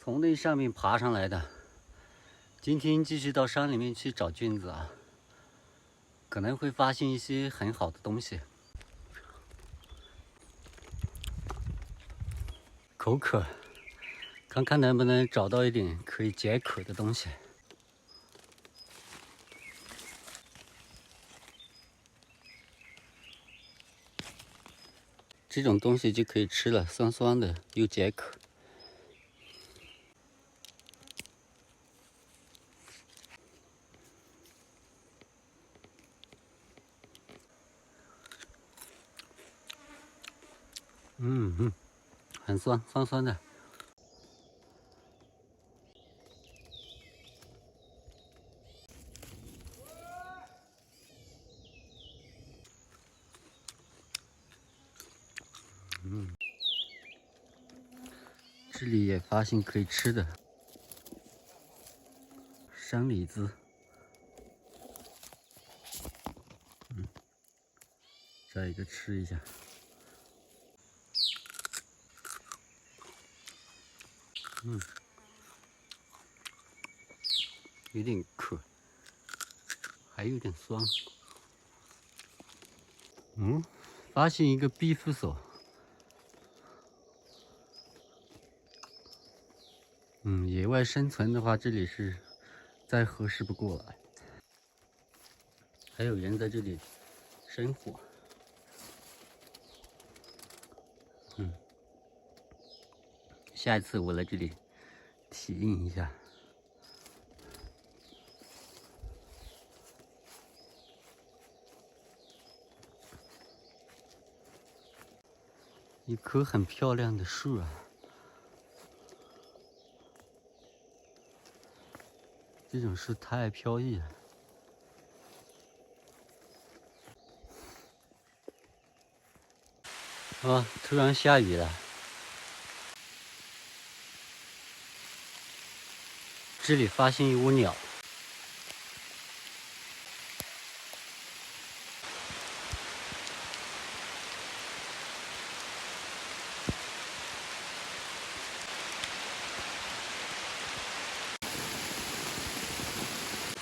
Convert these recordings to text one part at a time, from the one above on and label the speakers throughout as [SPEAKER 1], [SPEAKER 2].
[SPEAKER 1] 从那上面爬上来的。今天继续到山里面去找菌子啊，可能会发现一些很好的东西。口渴，看看能不能找到一点可以解渴的东西。这种东西就可以吃了，酸酸的又解渴。很酸，酸酸的。这里也发现可以吃的山李子，摘一个吃一下。有点渴，还有点酸。发现一个庇护所。野外生存的话，这里是再合适不过了。还有人在这里生火。下一次我来这里体验一下。一棵很漂亮的树啊，这种树太飘逸了。突然下雨了。这里发现一窝鸟。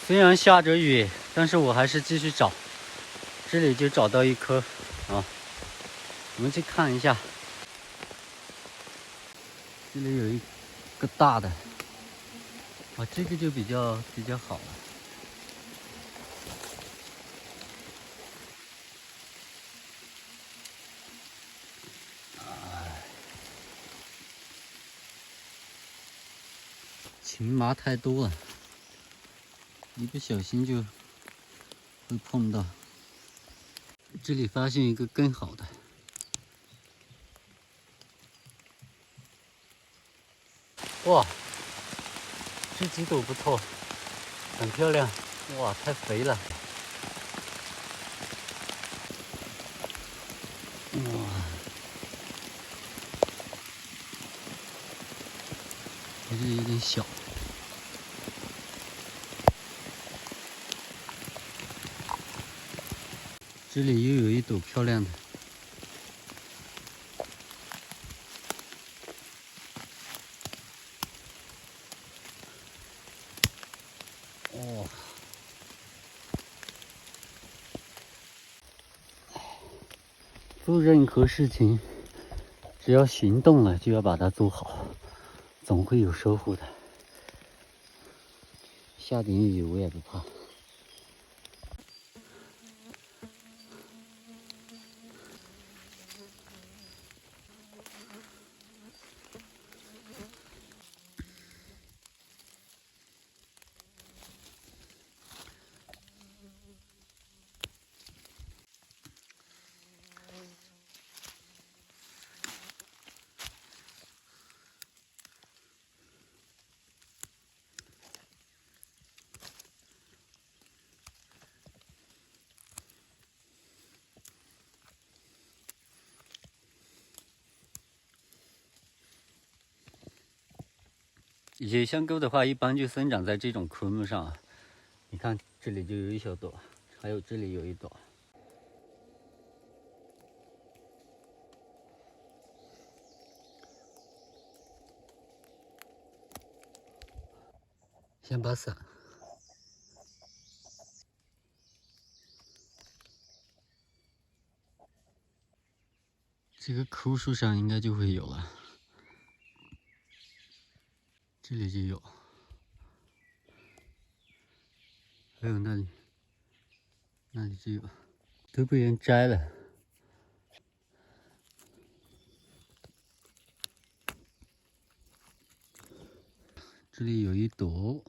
[SPEAKER 1] 虽然下着雨，但是我还是继续找。这里就找到一颗啊，我们去看一下。这里有一个大的，这个就比较好了。荨麻太多了，一不小心就会碰到。这里发现一个更好的。哇，这几朵不错，很漂亮。哇，太肥了。哇，这个有点小。这里又有一朵漂亮的。做任何事情，只要行动了，就要把它做好，总会有收获的。下点雨我也不怕。野香沟的话，一般就生长在这种枯木上啊。你看这里就有一小朵，还有这里有一朵。先把伞。这个枯树上应该就会有了，这里就有，还有那里，那里就有，都被人摘了。这里有一朵，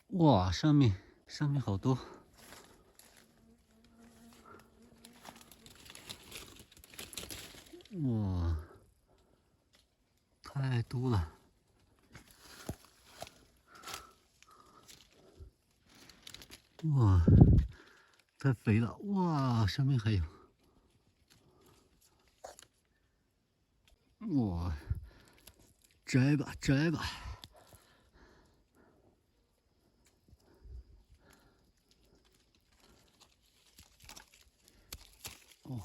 [SPEAKER 1] 哇，上面好多。 哇，太多了！哇，太肥了！哇，上面还有！哇，摘吧，摘吧！哦。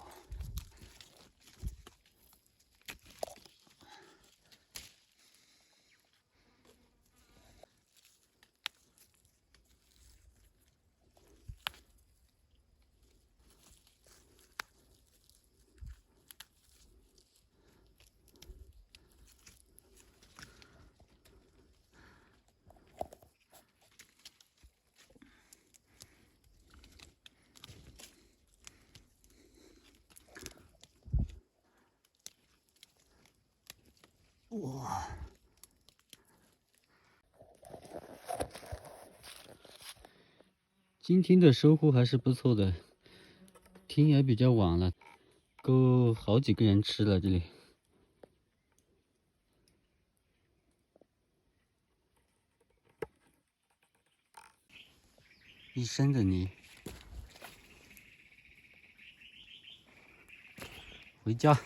[SPEAKER 1] 哇，今天的收获还是不错的，天也比较晚了，够好几个人吃了这里。一身的泥，回家。